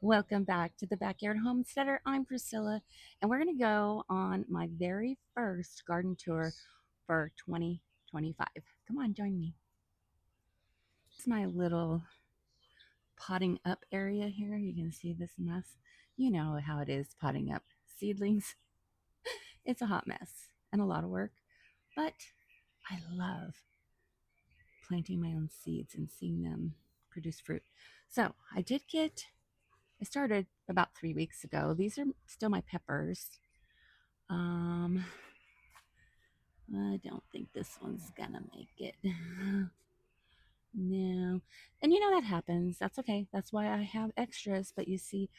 Welcome back to the Backyard Homesteader. I'm Priscilla, and we're going to go on my very first garden tour for 2025. Come on, join me. This is my little potting up area here. You can see this mess. You know how it is potting up seedlings. It's a hot mess and a lot of work, but I love planting my own seeds and seeing them produce fruit. So I started about 3 weeks ago. These are still my peppers. Um, I don't think this one's gonna make it. No. And you know that happens. That's okay. That's why I have extras. But you see,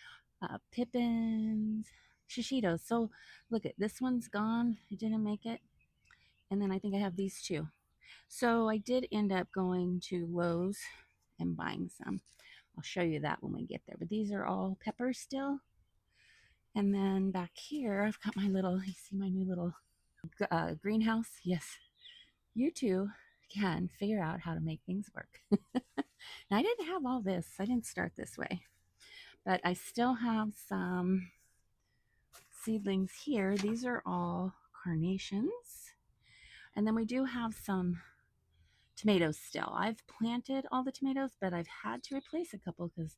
pippins, shishitos. So look at this one's gone. It didn't make it. And then I think I have these two. So I did end up going to Lowe's and buying some. I'll show you that when we get there. But these are all peppers still. And then back here, I've got my little, you see my new little greenhouse? Yes, you too can figure out how to make things work. Now, I didn't have all this, I didn't start this way, but I still have some seedlings here. These are all carnations. And then we do have some tomatoes still. I've planted all the tomatoes, but I've had to replace a couple because,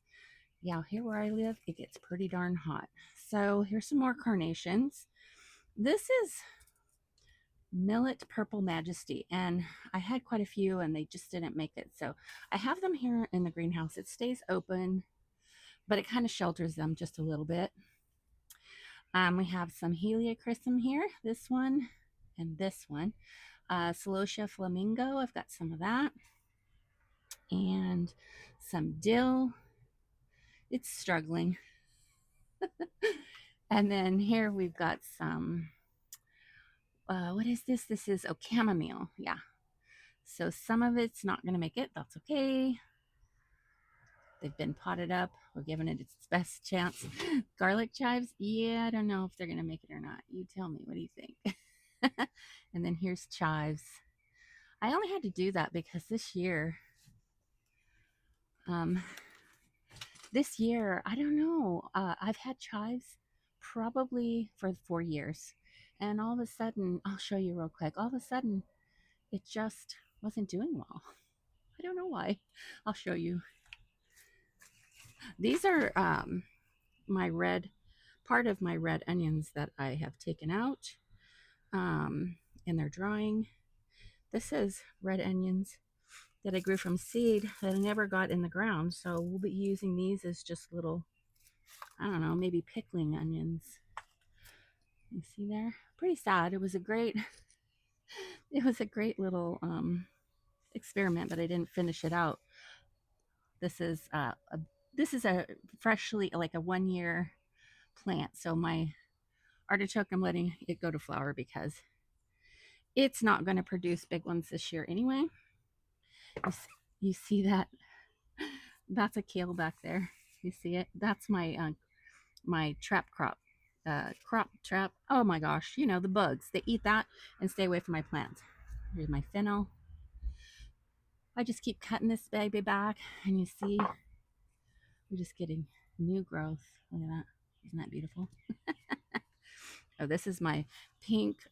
yeah, here where I live, it gets pretty darn hot. So here's some more carnations. This is Millet Purple Majesty, and I had quite a few and they just didn't make it. So I have them here in the greenhouse. It stays open, but it kind of shelters them just a little bit. We have some Heliochrysum here, this one and this one. Celosia Flamingo, I've got some of that. And some dill. It's struggling. And then here we've got some, what is this? This is chamomile. Yeah. So some of it's not going to make it. That's okay. They've been potted up. We're giving it its best chance. Garlic chives. Yeah, I don't know if they're going to make it or not. You tell me. What do you think? And then here's chives. I only had to do that because um, this year, I don't know. I've had chives probably for 4 years. And all of a sudden, I'll show you real quick. All of a sudden, it just wasn't doing well. I don't know why. I'll show you. These are my red, part of my red onions that I have taken out, and they're drying. This is red onions that I grew from seed that I never got in the ground. So we'll be using these as just little, I don't know, maybe pickling onions. You see there? Pretty sad. It was a great little experiment, but I didn't finish it out. This is a freshly, like a 1 year plant. So my artichoke, I'm letting it go to flower because it's not going to produce big ones this year anyway. You see that? That's a kale back there. You see it? That's my my trap crop. Crop trap. Oh my gosh, you know, the bugs. They eat that and stay away from my plants. Here's my fennel. I just keep cutting this baby back, and you see we're just getting new growth. Look at that. Isn't that beautiful? Oh, this is my pink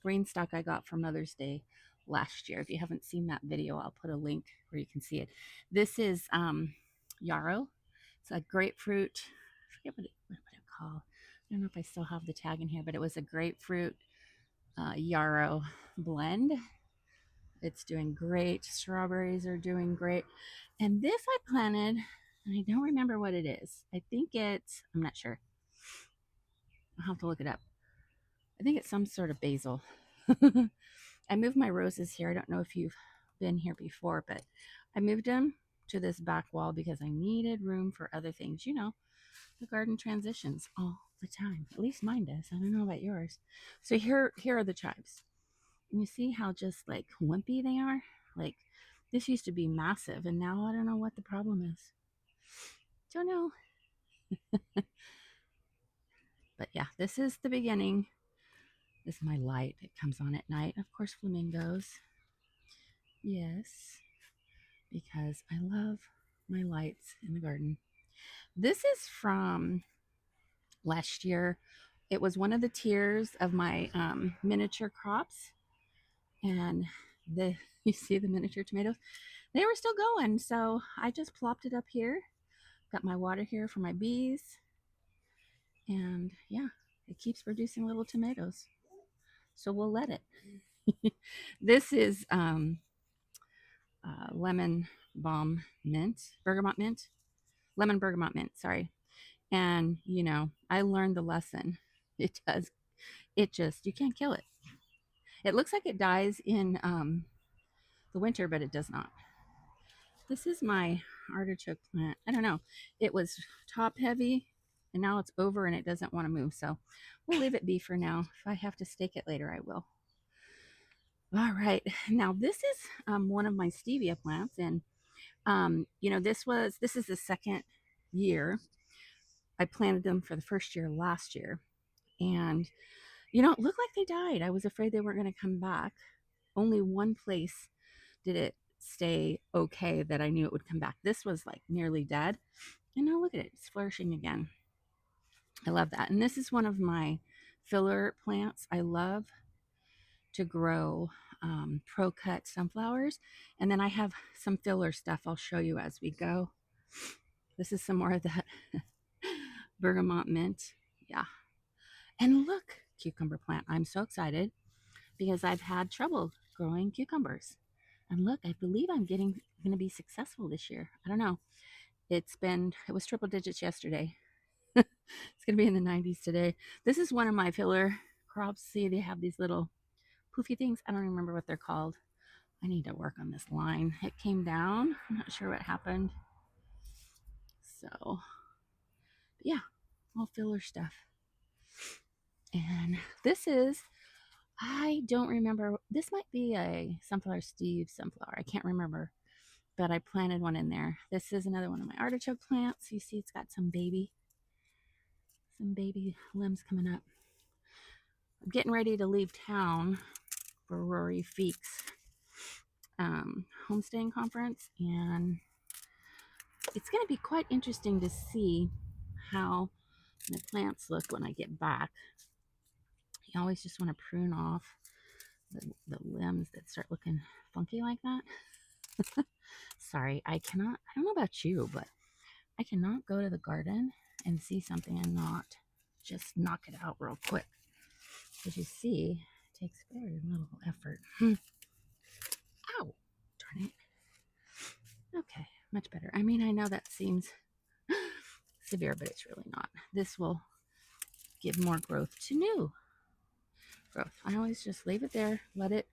green stock I got for Mother's Day last year. If you haven't seen that video, I'll put a link where you can see it. This is yarrow. It's a grapefruit. I forget what it called. I don't know if I still have the tag in here, but it was a grapefruit yarrow blend. It's doing great. Strawberries are doing great. And this I planted, and I don't remember what it is. I think I'm not sure. I'll have to look it up. I think it's some sort of basil. I moved my roses here. I don't know if you've been here before, but I moved them to this back wall because I needed room for other things. You know, the garden transitions all the time. At least mine does. I don't know about yours. So here are the chives. And you see how just like wimpy they are? Like this used to be massive, and now I don't know what the problem is. Don't know. But yeah, this is the beginning. This is my light. It comes on at night. Of course, flamingos. Yes, because I love my lights in the garden. This is from last year. It was one of the tiers of my miniature crops, and the you see the miniature tomatoes, they were still going, so I just plopped it up here. Got my water here for my bees, and yeah, it keeps producing little tomatoes, so we'll let it. This is lemon balm mint, bergamot mint, lemon bergamot mint, sorry. And you know, I learned the lesson. It just, you can't kill it. It looks like it dies in the winter, but it does not. This is my artichoke plant. I don't know. It was top heavy, and now it's over and it doesn't want to move. So we'll leave it be for now. If I have to stake it later, I will. All right. Now this is one of my stevia plants, and you know, this is the second year. I planted them for the first year last year, and you know, it looked like they died. I was afraid they weren't going to come back. Only one place did it stay okay that I knew it would come back. This was like nearly dead. And now look at it, it's flourishing again. I love that. And this is one of my filler plants. I love to grow pro cut sunflowers. And then I have some filler stuff I'll show you as we go. This is some more of that bergamot mint. Yeah. And look, cucumber plant. I'm so excited because I've had trouble growing cucumbers. And look, I believe I'm going to be successful this year. I don't know. It was triple digits yesterday. It's going to be in the 90s today. This is one of my filler crops. See, they have these little poofy things. I don't remember what they're called. I need to work on this line. It came down. I'm not sure what happened. So, yeah, all filler stuff. And this is, I don't remember. This might be a sunflower sunflower. I can't remember. But I planted one in there. This is another one of my artichoke plants. You see it's got some baby limbs coming up. I'm getting ready to leave town for Rory Feek's homesteading conference, and it's going to be quite interesting to see how my plants look when I get back. You always just want to prune off the limbs that start looking funky like that. Sorry, I don't know about you, but I cannot go to the garden and see something and not just knock it out real quick. As you see, it takes very little effort. Ow, darn it. Okay, much better. I mean, I know that seems severe, but it's really not. This will give more growth to new growth. I always just leave it there, let it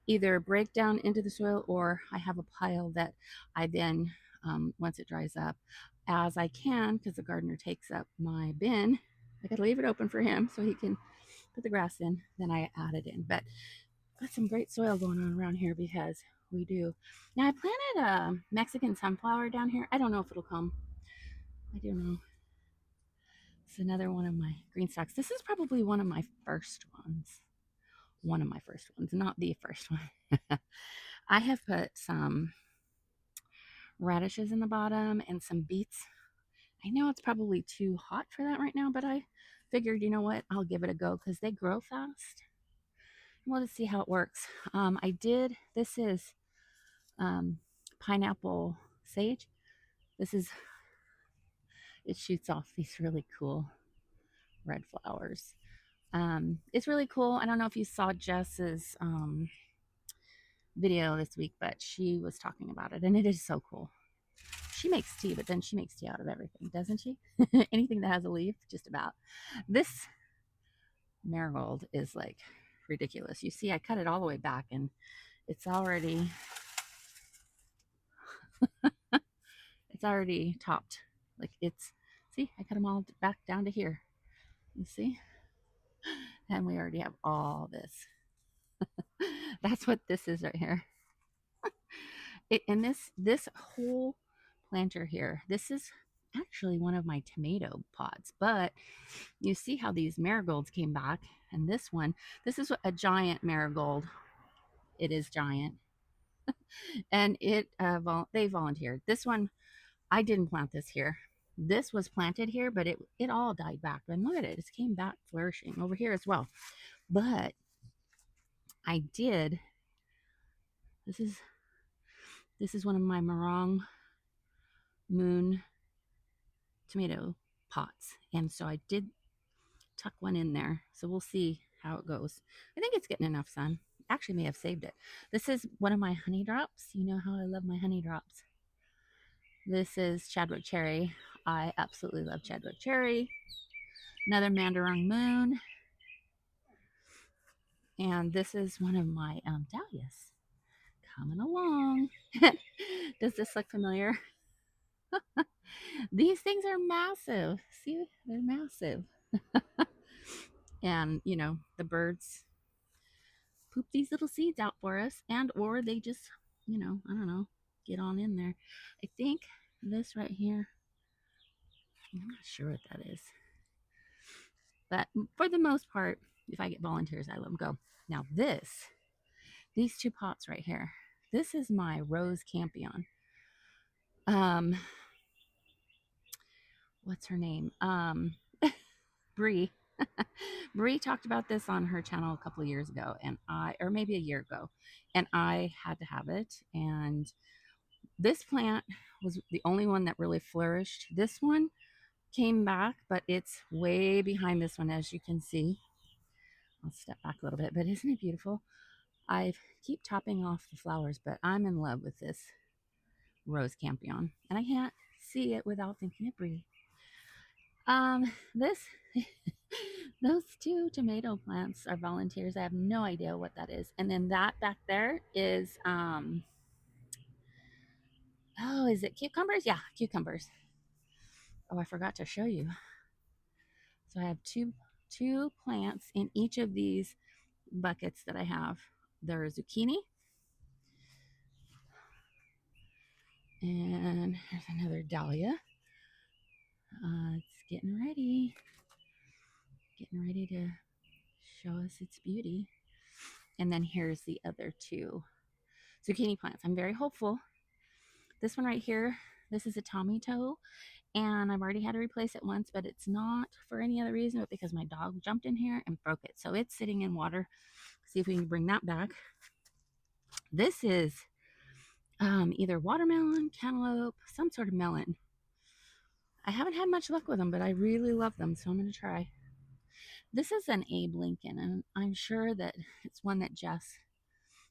either break down into the soil, or I have a pile that I then, once it dries up, as I can, because the gardener takes up my bin, I gotta leave it open for him so he can put the grass in, then I add it in. But got some great soil going on around here because we do. Now I planted a Mexican sunflower down here. I don't know if it'll come. I don't know. It's another one of my green stocks. This is probably one of my first ones. One of my first ones, not the first one. I have put some radishes in the bottom and some beets. I know it's probably too hot for that right now, but I figured, you know what, I'll give it a go because they grow fast. We'll just see how it works. This is pineapple sage. It shoots off these really cool red flowers. It's really cool. I don't know if you saw Jess's video this week, but she was talking about it, and it is so cool. She makes tea, but then she makes tea out of everything, doesn't she? Anything that has a leaf, just about. This marigold is like ridiculous. You see, I cut it all the way back, and it's already topped. Like see, I cut them all back down to here. You see? And we already have all this. That's what this is right here. And this whole planter here, this is actually one of my tomato pods, but you see how these marigolds came back, and this is a giant marigold. It is giant. And they volunteered. This one I didn't plant this here. This was planted here, but it all died back. And look at it, it came back flourishing over here as well. But I did, this is one of my Marang Moon tomato pots. And so I did tuck one in there. So we'll see how it goes. I think it's getting enough sun. Actually may have saved it. This is one of my honey drops. You know how I love my honey drops. This is Chadwick Cherry. I absolutely love Chadwick Cherry. Another Mandarang Moon. And this is one of my dahlias. Coming along. Does this look familiar? These things are massive. See, they're massive. And, you know, the birds poop these little seeds out for us, and or they just, you know, I don't know, get on in there. I think this right here, I'm not sure what that is. But for the most part, if I get volunteers, I let them go. Now these two pots right here, this is my Rose Campion. What's her name? Bree. Bree talked about this on her channel a couple of years ago, and or maybe a year ago, and I had to have it. And this plant was the only one that really flourished. This one came back, but it's way behind this one, as you can see. I'll step back a little bit, but isn't it beautiful? I keep topping off the flowers, but I'm in love with this Rose Campion, and I can't see it without thinking of Bree. This those two tomato plants are volunteers. I have no idea what that is. And then that back there is oh, is it cucumbers? Yeah, cucumbers. Oh, I forgot to show you. So I have two plants in each of these buckets that I have. There's zucchini, and there's another dahlia. It's getting ready to show us its beauty. And then here's the other two zucchini plants. I'm very hopeful. This one right here, this is a Tommy toe, and I've already had to replace it once, but it's not for any other reason but because my dog jumped in here and broke it. So it's sitting in water. See if we can bring that back. This is either watermelon, cantaloupe, some sort of melon. I haven't had much luck with them, but I really love them, so I'm going to try. This is an Abe Lincoln, and I'm sure that it's one that Jess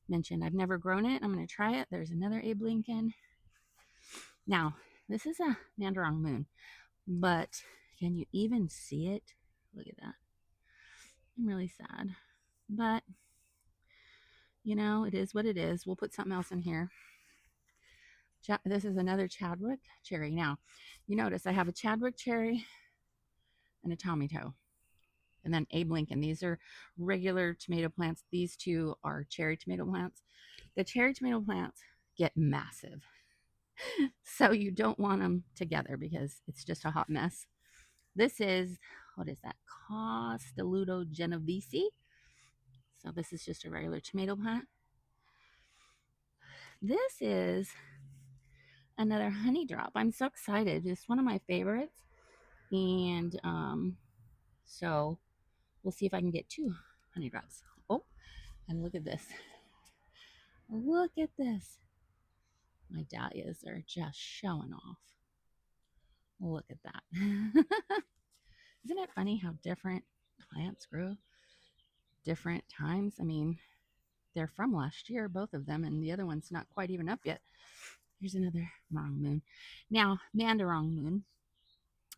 mentioned. I've never grown it. I'm going to try it. There's another Abe Lincoln. Now, this is a Mandarang Moon, but can you even see it? Look at that. I'm really sad, but you know, it is what it is. We'll put something else in here. This is another Chadwick cherry. Now, you notice I have a Chadwick cherry and a Tommy toe, and then Abe Lincoln. These are regular tomato plants. These two are cherry tomato plants. The cherry tomato plants get massive, so you don't want them together because it's just a hot mess. This is, what is that? Castelluto Genovese. So this is just a regular tomato plant. This is another honey drop. I'm so excited. It's one of my favorites. And so we'll see if I can get two honey drops. Oh, and look at this. Look at this. My dahlias are just showing off. Look at that. Isn't it funny how different plants grow? Different times. I mean, they're from last year, both of them, and the other one's not quite even up yet. Here's another Marang Moon. Now, Mandarang Moon,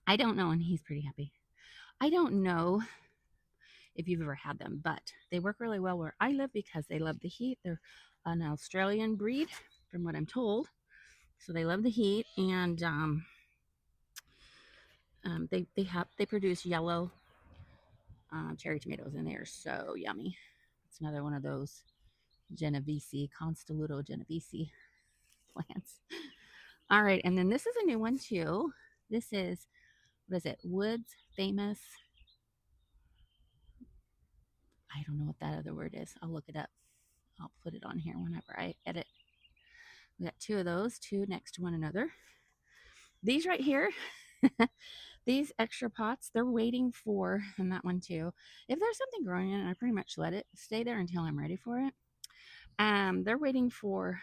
I don't know, and he's pretty happy. I don't know if you've ever had them, but they work really well where I live because they love the heat. They're an Australian breed, from what I'm told. So they love the heat, and they produce yellow cherry tomatoes, and they are so yummy. It's another one of those Genovese, Constelluto Genovese plants. All right, and then this is a new one too. This is, what is it? Wood's Famous. I don't know what that other word is. I'll look it up. I'll put it on here whenever I edit. We got two of those, two next to one another. These right here, these extra pots, they're waiting for, and that one too. If there's something growing in it, I pretty much let it stay there until I'm ready for it. They're waiting for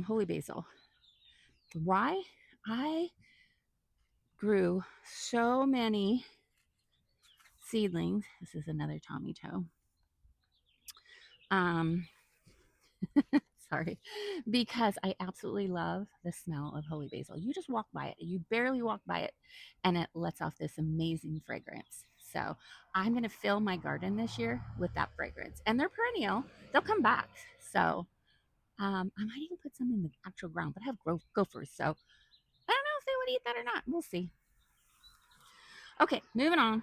holy basil. Why? I grew so many seedlings. This is another Tommy toe. Um, sorry, because I absolutely love the smell of holy basil. You just walk by it, you barely walk by it, and it lets off this amazing fragrance. So I'm going to fill my garden this year with that fragrance, and they're perennial. They'll come back. So I might even put some in the actual ground, but I have gophers, so I don't know if they would eat that or not. We'll see. Okay, moving on.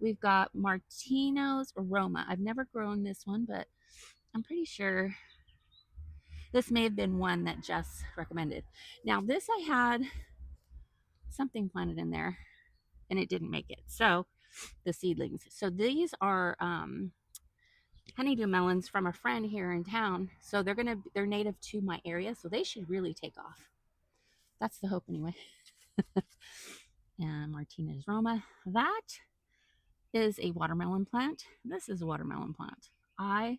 We've got Martino's Aroma. I've never grown this one, but I'm pretty sure this may have been one that Jess recommended. Now, this I had something planted in there and it didn't make it. So, the seedlings. So, these are honeydew melons from a friend here in town. So, they're native to my area, so they should really take off. That's the hope anyway. And Martinez Roma. That is a watermelon plant. This is a watermelon plant. I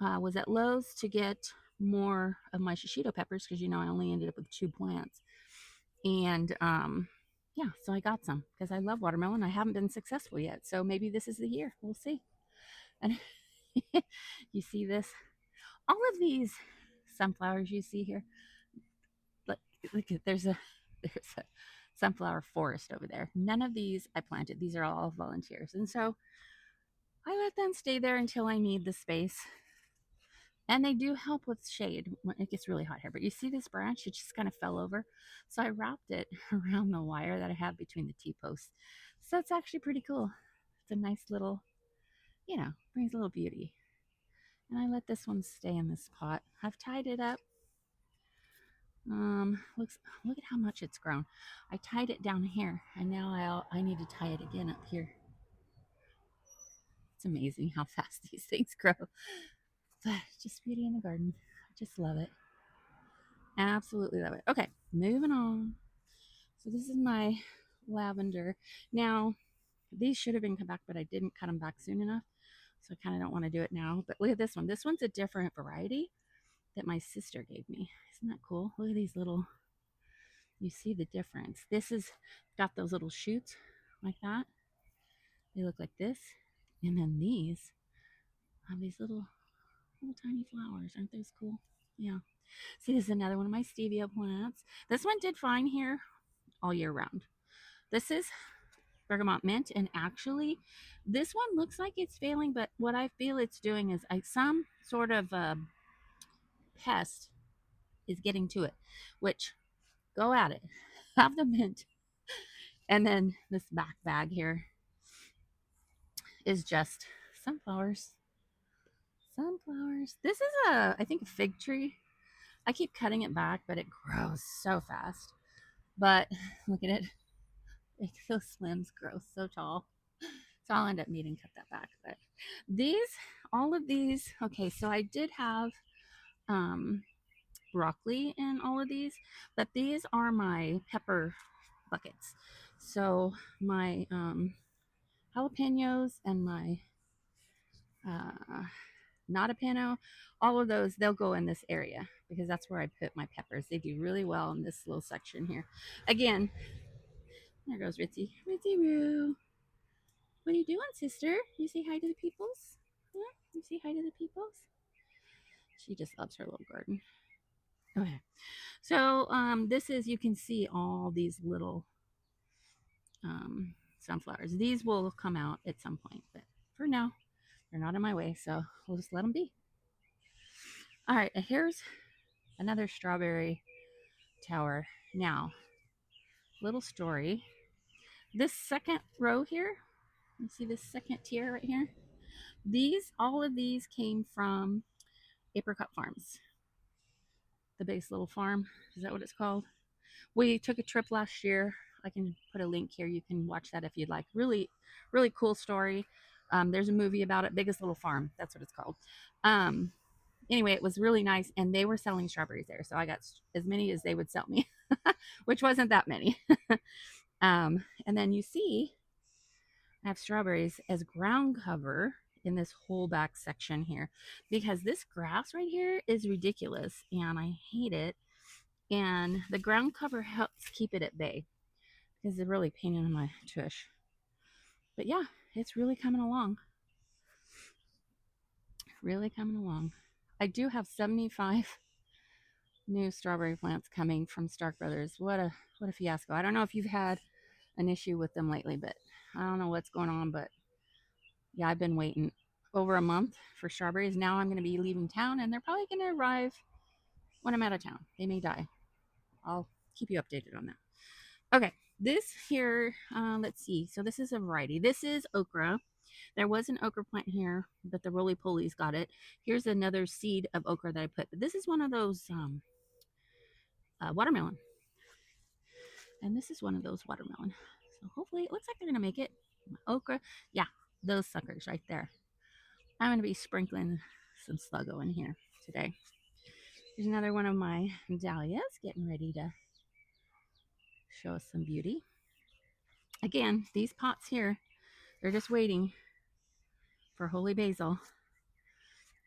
was at Lowe's to get more of my shishito peppers because I only ended up with 2 plants. And yeah, so I got some because I love watermelon. I haven't been successful yet, so maybe this is the year. We'll see. And you see this? All of these sunflowers you see here. Look, there's a sunflower forest over there. None of these I planted. These are all volunteers, and so I let them stay there until I need the space. And they do help with shade when it gets really hot here. But you see this branch? It just kind of fell over. So I wrapped it around the wire that I have between the T-posts. So it's actually pretty cool. It's a nice little, brings a little beauty. And I let this one stay in this pot. I've tied it up. Look at how much it's grown. I tied it down here, and now I need to tie it again up here. It's amazing how fast these things grow. But just beauty in the garden. I just love it. Absolutely love it. Okay, moving on. So this is my lavender. Now, these should have been cut back, but I didn't cut them back soon enough. So I kind of don't want to do it now. But look at this one. This one's a different variety that my sister gave me. Isn't that cool? Look at these little, you see the difference. This has got those little shoots like that. They look like this. And then these have these little tiny flowers. Aren't those cool? Yeah. See, this is another one of my stevia plants. This one did fine here all year round. This is bergamot mint, and actually this one looks like it's failing, but what I feel it's doing is some sort of pest is getting to it, which go at it. Have the mint. And then this back bag here is just sunflowers. This is I think a fig tree. I keep cutting it back, but it grows so fast. But look at it. Those limbs grow so tall. So I'll end up needing to cut that back. But all of these, okay, so I did have broccoli in all of these, but these are my pepper buckets. So my jalapenos and my not a pino, all of those, they'll go in this area because that's where I put my peppers. They do really well in this little section here. Again, there goes Ritzy. Ritzy Roo. What are you doing, sister? You say hi to the peoples? Huh? You say hi to the peoples? She just loves her little garden. Okay. So this is, you can see all these little sunflowers. These will come out at some point, but for now, they're not in my way, so we'll just let them be. All right, here's another strawberry tower. Now, little story. This second row here, you see this second tier right here? All of these came from Apricot Farms. The base little farm, is that what it's called? We took a trip last year. I can put a link here. You can watch that if you'd like. Really, really cool story. There's a movie about it, Biggest Little Farm. That's what it's called. Anyway, it was really nice, and they were selling strawberries there, so I got as many as they would sell me, which wasn't that many. And then you see I have strawberries as ground cover in this whole back section here, because this grass right here is ridiculous and I hate it. And the ground cover helps keep it at bay because it's really pain in my tush. But yeah, it's really coming along. Really coming along. I do have 75 new strawberry plants coming from Stark Brothers. What a fiasco. I don't know if you've had an issue with them lately, but I don't know what's going on. But yeah, I've been waiting over a month for strawberries. Now I'm going to be leaving town, and they're probably going to arrive when I'm out of town. They may die. I'll keep you updated on that. Okay, this here, let's see. So this is a variety. This is okra. There was an okra plant here, but the roly-polies got it. Here's another seed of okra that I put. But this is one of those watermelon. And this is one of those watermelon. So hopefully it looks like they're going to make it. Okra. Yeah, those suckers right there. I'm going to be sprinkling some Sluggo in here today. Here's another one of my dahlias getting ready to show us some beauty. Again, these pots here, they're just waiting for holy basil.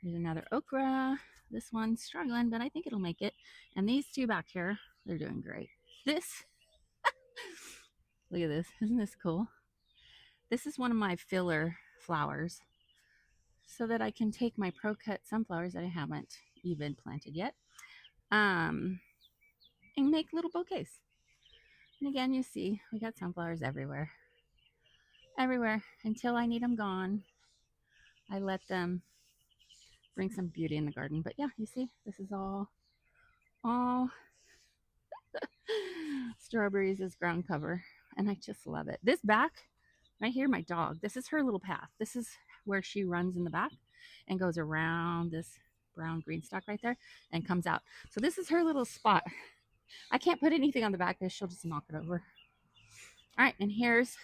Here's another okra. This one's struggling, but I think it'll make it. And these two back here, they're doing great. This, look at this. Isn't this cool? This is one of my filler flowers so that I can take my pro-cut sunflowers that I haven't even planted yet and make little bouquets. And again, you see, we got sunflowers everywhere. Everywhere. Until I need them gone, I let them bring some beauty in the garden. But yeah, you see, this is all strawberries as ground cover. And I just love it. This back, right here, my dog, this is her little path. This is where she runs in the back and goes around this brown green stalk right there and comes out. So this is her little spot. I can't put anything on the back because she'll just knock it over. All right, and here's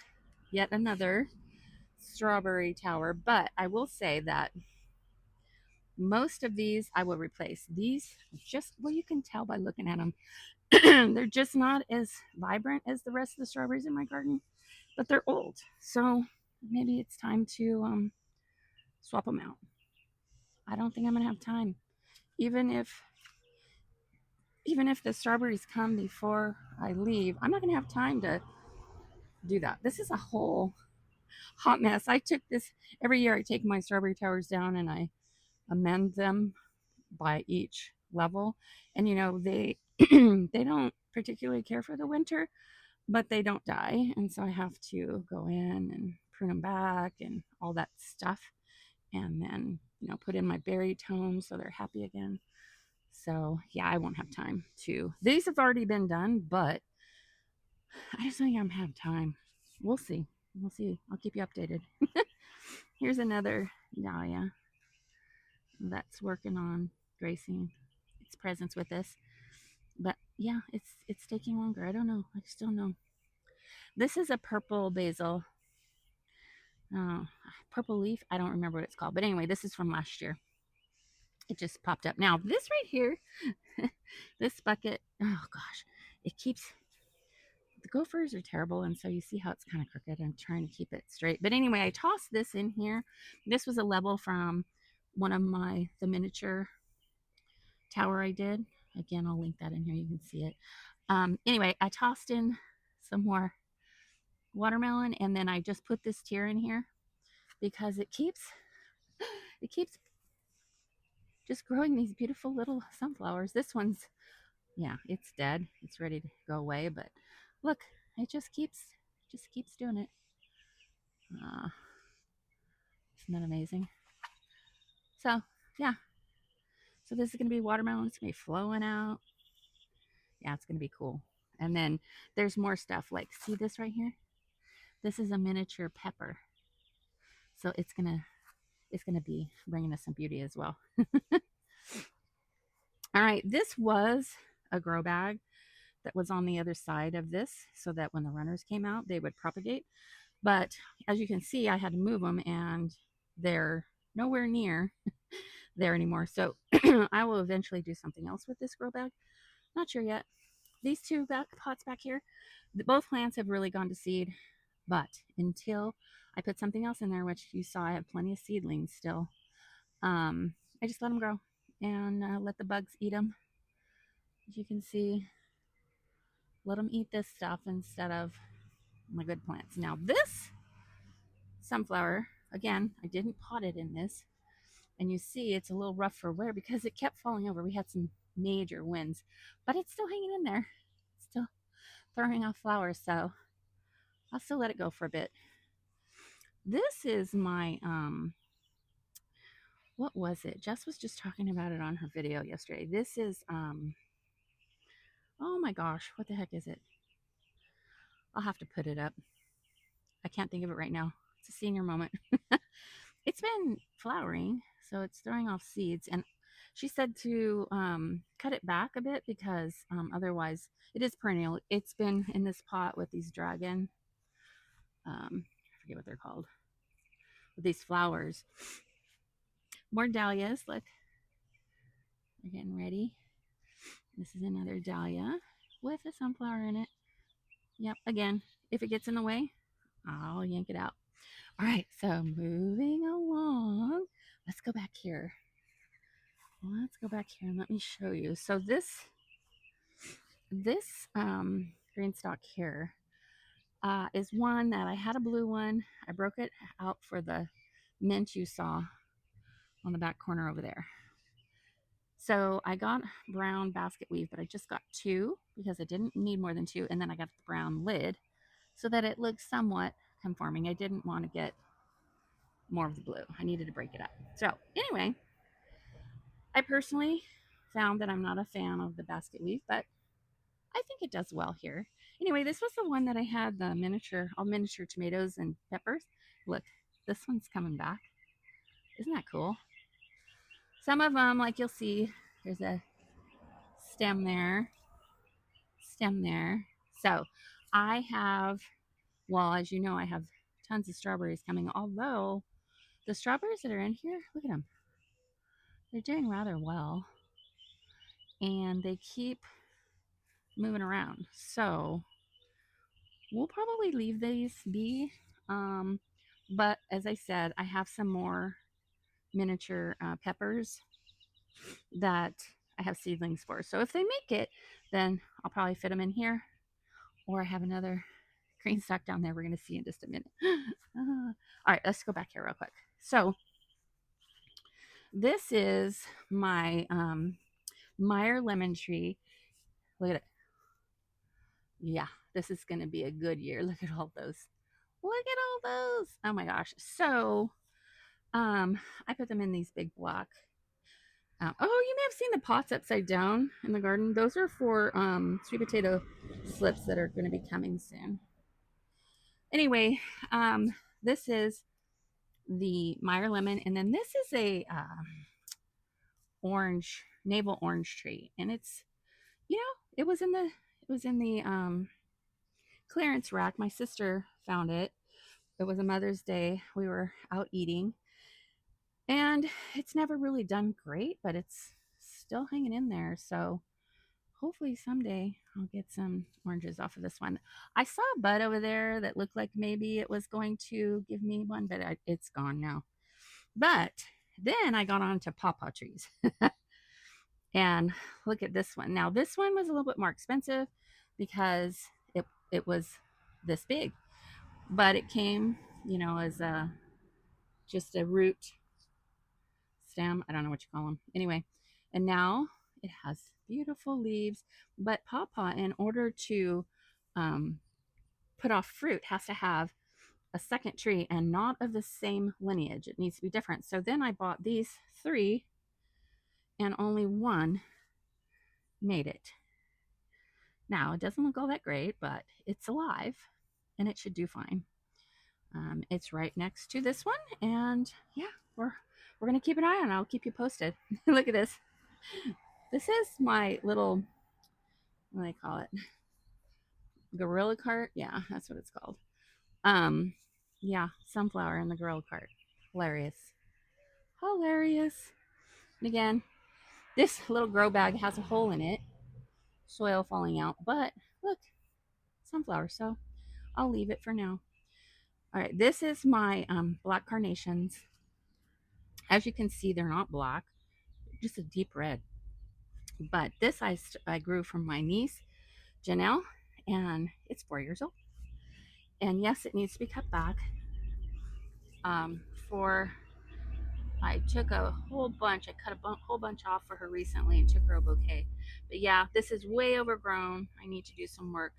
yet another strawberry tower. But I will say that most of these I will replace. These just, well, you can tell by looking at them. They're just not as vibrant as the rest of the strawberries in my garden, but they're old. So maybe it's time to swap them out. I don't think I'm gonna have time. Even if the strawberries come before I leave, I'm not gonna have time to do that. This is a whole hot mess. I took this every year. I take my strawberry towers down and I amend them by each level. And you know, they they don't particularly care for the winter, but they don't die. And so I have to go in and prune them back and all that stuff. And then, you know, put in my berry tone so they're happy again. So yeah, I won't have time to. These have already been done, but I just think I'm gonna have time. We'll see. We'll see. I'll keep you updated. Here's another dahlia that's working on gracing its presence with us. But yeah, it's taking longer. I don't know. I just don't know. This is a purple basil. Purple leaf. I don't remember what it's called. But anyway, this is from last year. It just popped up. Now, this right here, this bucket, oh gosh, it keeps, the gophers are terrible. And so you see how it's kind of crooked. I'm trying to keep it straight. But anyway, I tossed this in here. This was a level from one of the miniature tower I did. Again, I'll link that in here. You can see it. Anyway, I tossed in some more watermelon, and then I just put this tier in here because it keeps just growing these beautiful little sunflowers. This one's, yeah, it's dead. It's ready to go away, but look, it just keeps doing it. Isn't that amazing? So yeah, so this is gonna be watermelon. It's gonna be flowing out. Yeah, it's gonna be cool. And then there's more stuff. Like, see this right here? This is a miniature pepper. So it's gonna be bringing us some beauty as well. All right, this was a grow bag that was on the other side of this so that when the runners came out, they would propagate. But as you can see, I had to move them and they're nowhere near there anymore. So I will eventually do something else with this grow bag. Not sure yet. These two pots back here, both plants have really gone to seed, but until I put something else in there, which you saw I have plenty of seedlings still, I just let them grow and let the bugs eat them. As you can see, let them eat this stuff instead of my good plants. Now this sunflower, again, I didn't pot it in this, and you see it's a little rough for wear because it kept falling over. We had some major winds, but it's still hanging in there, still throwing off flowers, so I'll still let it go for a bit. This is my what was it? Jess was just talking about it on her video yesterday. This is oh my gosh, what the heck is it? I'll have to put it up. I can't think of it right now. It's a senior moment. It's been flowering, so it's throwing off seeds, and she said to cut it back a bit because otherwise it is perennial. It's been in this pot with these dragon, I forget what they're called, with these flowers. More dahlias. Look, they're getting ready. This is another dahlia with a sunflower in it. Yep, again, if it gets in the way, I'll yank it out. All right, so moving along. Let's go back here. Let's go back here and let me show you. So this green stalk here is one that I had a blue one. I broke it out for the mint you saw on the back corner over there. So I got brown basket weave, but I just got two because I didn't need more than two. And then I got the brown lid so that it looks somewhat conforming. I didn't want to get more of the blue. I needed to break it up. So anyway, I personally found that I'm not a fan of the basket weave, but I think it does well here. Anyway, this was the one that I had the all miniature tomatoes and peppers. Look, this one's coming back. Isn't that cool? Some of them, like you'll see, there's a stem there. So I have, well, as you know, I have tons of strawberries coming, although the strawberries that are in here, look at them. They're doing rather well, and they keep moving around. So we'll probably leave these be. But as I said, I have some more miniature peppers that I have seedlings for. So if they make it, then I'll probably fit them in here. Or I have another green stalk down there we're going to see in just a minute. All right, let's go back here real quick. So this is my Meyer lemon tree. Look at it. Yeah, this is going to be a good year. Look at all those. Look at all those. Oh my gosh. So I put them in these big block. Oh, you may have seen the pots upside down in the garden. Those are for sweet potato slips that are going to be coming soon. Anyway, this is the Meyer lemon, and then this is a navel orange tree, and it's, you know, it was in the clearance rack. My sister found it. It was a Mother's Day. We were out eating, and it's never really done great, but it's still hanging in there. So hopefully someday I'll get some oranges off of this one. I saw a bud over there that looked like maybe it was going to give me one, but it's gone now. But then I got on to pawpaw trees. And look at this one. Now this one was a little bit more expensive because it was this big, but it came, you know, as just a root stem. I don't know what you call them. Anyway, and now it has beautiful leaves. But pawpaw, in order to put off fruit, has to have a second tree and not of the same lineage. It needs to be different. So then I bought these three, and only one made it. Now it doesn't look all that great, but it's alive and it should do fine. It's right next to this one, and yeah, we're gonna keep an eye on it. I'll keep you posted. Look at this. This is my little, what do they call it? Gorilla cart? Yeah, that's what it's called. Yeah, sunflower in the gorilla cart. Hilarious. And again, this little grow bag has a hole in it, soil falling out, but look, sunflower, so I'll leave it for now. All right, this is my black carnations. As you can see, they're not black, just a deep red. But this I grew from my niece, Janelle, and it's 4 years old. And yes, it needs to be cut back. For I took a whole bunch. I cut a whole bunch off for her recently and took her a bouquet. But yeah, this is way overgrown. I need to do some work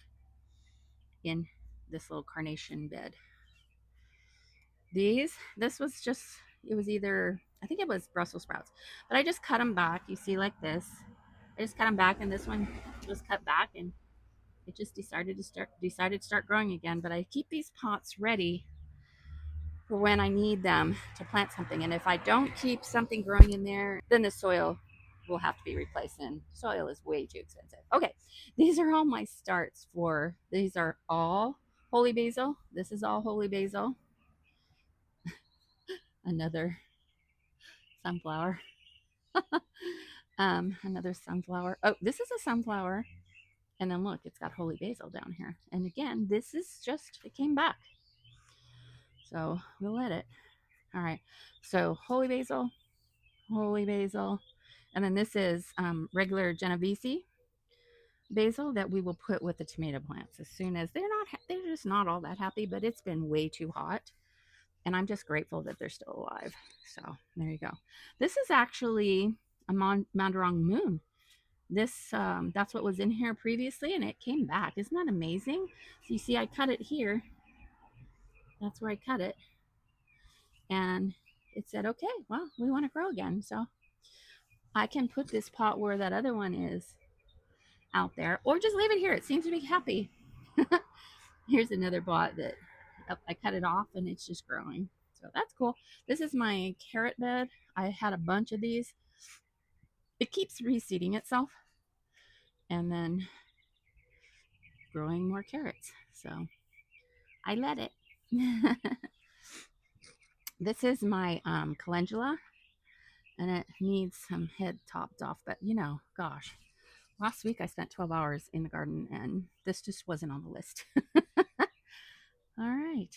in this little carnation bed. This was just, it was either, I think it was Brussels sprouts, but I just cut them back. You see, like this. I just cut them back, and this one was cut back, and it just decided to start growing again. But I keep these pots ready for when I need them to plant something. And if I don't keep something growing in there, then the soil will have to be replaced, and soil is way too expensive. Okay, these are all my starts for, these are all holy basil. This is all holy basil. Another sunflower. Another sunflower. Oh, this is a sunflower. And then look, it's got holy basil down here. And again, this is just, it came back. So we'll let it. All right. So holy basil, holy basil. And then this is regular Genovese basil that we will put with the tomato plants as soon as they're just not all that happy, but it's been way too hot. And I'm just grateful that they're still alive. So there you go. This is actually a Mandarong moon. This that's what was in here previously, and it came back. Isn't that amazing? So you see, I cut it here. That's where I cut it, and it said, okay, well, we want to grow again, so I can put this pot where that other one is out there, or just leave it here. It seems to be happy. Here's another pot that I cut it off, and it's just growing, so that's cool. This is my carrot bed. I had a bunch of these. It keeps reseeding itself and then growing more carrots, so I let it. This is my calendula, and it needs some head topped off, but you know, gosh, last week I spent 12 hours in the garden, and this just wasn't on the list. All right,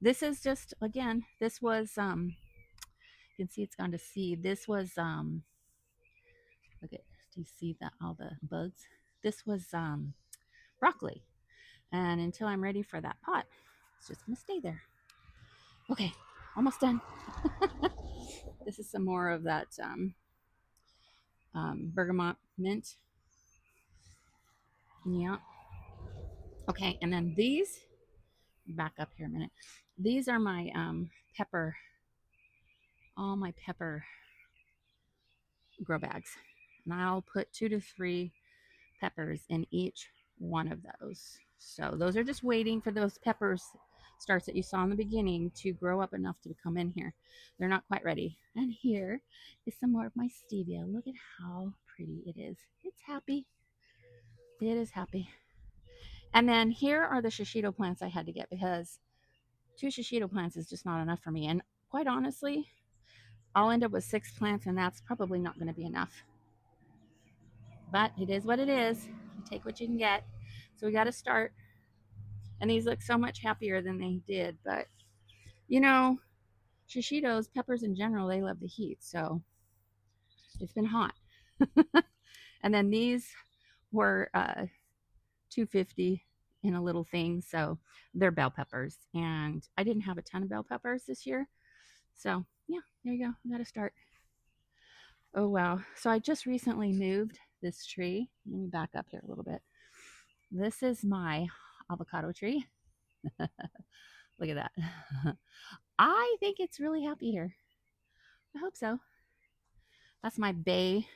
this is just, again, this was you can see it's gone to seed. This was look at, do you see that, all the bugs? This was broccoli, and until I'm ready for that pot, it's just gonna stay there. Okay, almost done. This is some more of that bergamot mint. Yeah. Okay, and then these, back up here a minute. These are my pepper, all my pepper grow bags. And I'll put 2 to 3 peppers in each one of those. So those are just waiting for those peppers starts that you saw in the beginning to grow up enough to come in here. They're not quite ready. And here is some more of my stevia. Look at how pretty it is. It's happy. It is happy. And then here are the shishito plants I had to get, because 2 shishito plants is just not enough for me. And quite honestly, I'll end up with 6 plants, and that's probably not going to be enough. But it is what it is. You take what you can get. So we got to start. And these look so much happier than they did. But, you know, shishitos, peppers in general, they love the heat. So it's been hot. And then these were $2.50 in a little thing. So they're bell peppers. And I didn't have a ton of bell peppers this year. So yeah, there you go. We got to start. Oh, wow. So I just recently moved this tree. Let me back up here a little bit. This is my avocado tree. Look at that. I think it's really happy here. I hope so. That's my bay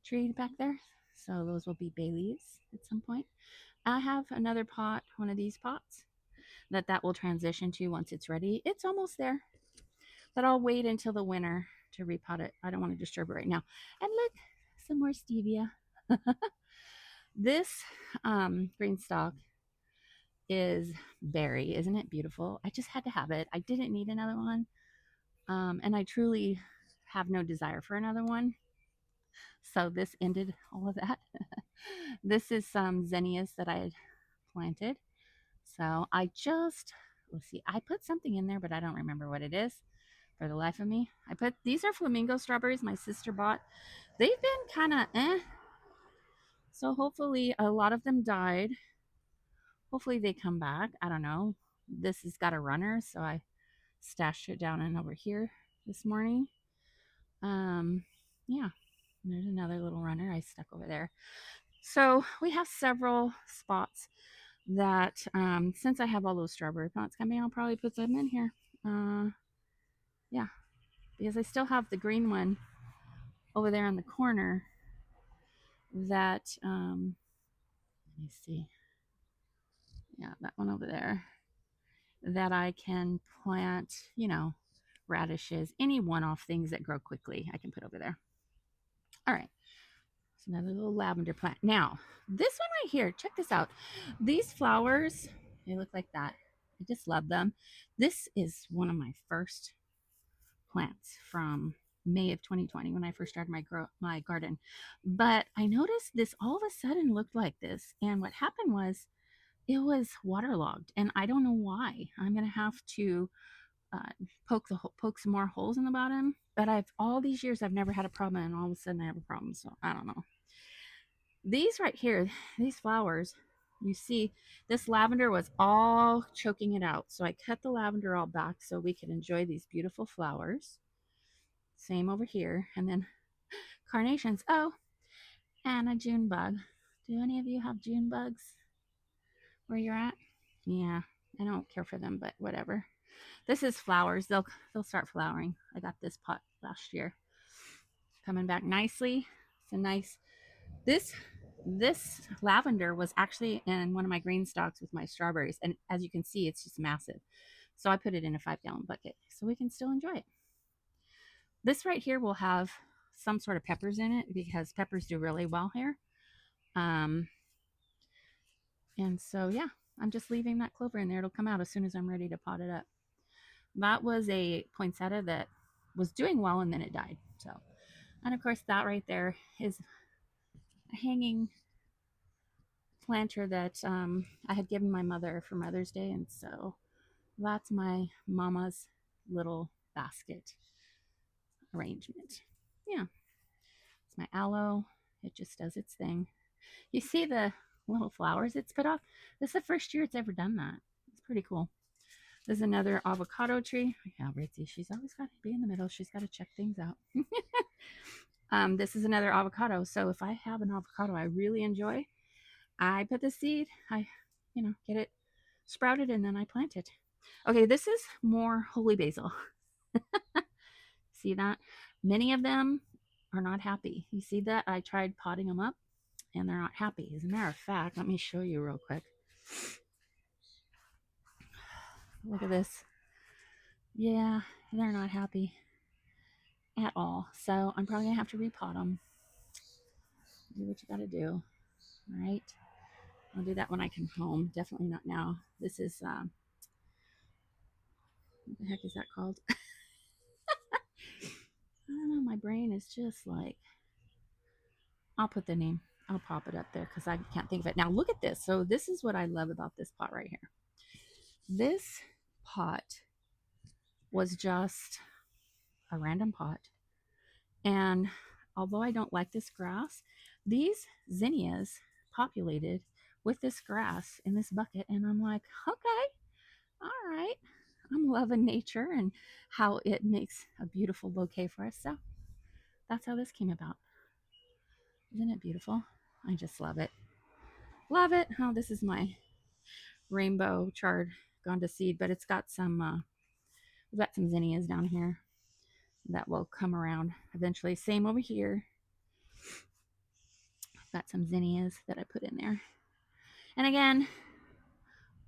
tree back there. So those will be bay leaves at some point. I have another pot, one of these pots, that will transition to once it's ready. It's almost there. But I'll wait until the winter to repot it. I don't want to disturb it right now. And look, some more stevia. This green stalk is berry. Isn't it beautiful? I just had to have it. I didn't need another one. And I truly have no desire for another one. So this ended all of that. This is some zinnias that I had planted. So I just, let's see, I put something in there, but I don't remember what it is for the life of me. These are flamingo strawberries my sister bought. They've been kind of So hopefully a lot of them died. Hopefully they come back. I don't know. This has got a runner, so I stashed it down and over here this morning. Yeah, there's another little runner I stuck over there. So we have several spots that since I have all those strawberry plants coming, I'll probably put them in here. Yeah, because I still have the green one over there in the corner that let me see. Yeah, that one over there that I can plant, radishes, any one-off things that grow quickly, I can put over there. All right. It's another little lavender plant. Now, this one right here, check this out. These flowers, they look like that. I just love them. This is one of my first plants from May of 2020 when I first started my garden. But I noticed this all of a sudden looked like this. And what happened was it was waterlogged, and I don't know why. I'm going to have to poke some more holes in the bottom. But all these years I've never had a problem, and all of a sudden I have a problem. So I don't know. These right here, these flowers, you see, this lavender was all choking it out. So I cut the lavender all back so we could enjoy these beautiful flowers. Same over here. And then carnations. Oh, and a June bug. Do any of you have June bugs where you're at? Yeah, I don't care for them, but whatever. This is flowers. They'll start flowering. I got this pot last year. Coming back nicely. It's a nice, this lavender was actually in one of my green stalks with my strawberries. And as you can see, it's just massive. So I put it in a 5-gallon bucket so we can still enjoy it. This right here will have some sort of peppers in it because peppers do really well here. And so, yeah, I'm just leaving that clover in there. It'll come out as soon as I'm ready to pot it up. That was a poinsettia that was doing well and then it died. So, and of course, that right there is a hanging planter that I had given my mother for Mother's Day. And so that's my mama's little basket arrangement. Yeah, it's my aloe. It just does its thing. You see the little flowers it's put off? This is the first year it's ever done that. It's pretty cool. There's another avocado tree. Yeah, Ritzy, she's always got to be in the middle. She's got to check things out. This is another avocado. So if I have an avocado I really enjoy, I put the seed, I, get it sprouted, and then I plant it. Okay, this is more holy basil. See that? Many of them are not happy. You see that? I tried potting them up, and they're not happy. As a matter of fact, let me show you real quick. Look at this. Yeah, they're not happy at all. So I'm probably going to have to repot them. Do what you got to do. All right. I'll do that when I come home. Definitely not now. This is, what the heck is that called? I don't know. My brain is just like, I'll put the name. I'll pop it up there because I can't think of it. Now look at this. So this is what I love about this pot right here. This pot was just a random pot. And although I don't like this grass, these zinnias populated with this grass in this bucket. And I'm like, okay, all right. I'm loving nature and how it makes a beautiful bouquet for us. So that's how this came about. Isn't it beautiful? I just love it. Love it. Oh, this is my rainbow chard gone to seed, but it's got some, we've got some zinnias down here that will come around eventually. Same over here. I've got some zinnias that I put in there. And again,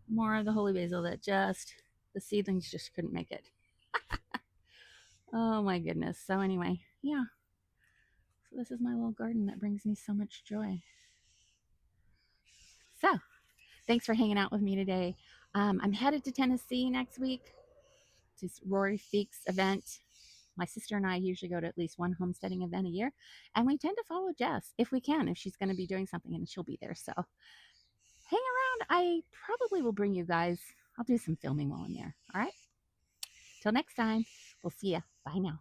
more of the holy basil that the seedlings just couldn't make it. Oh my goodness. So anyway, yeah. So this is my little garden that brings me so much joy. So thanks for hanging out with me today. I'm headed to Tennessee next week to Rory Feek's event. My sister and I usually go to at least one homesteading event a year, and we tend to follow Jess if we can, if she's going to be doing something and she'll be there. So hang around. I probably will bring you guys. I'll do some filming while I'm there. All right. Till next time, we'll see ya. Bye now.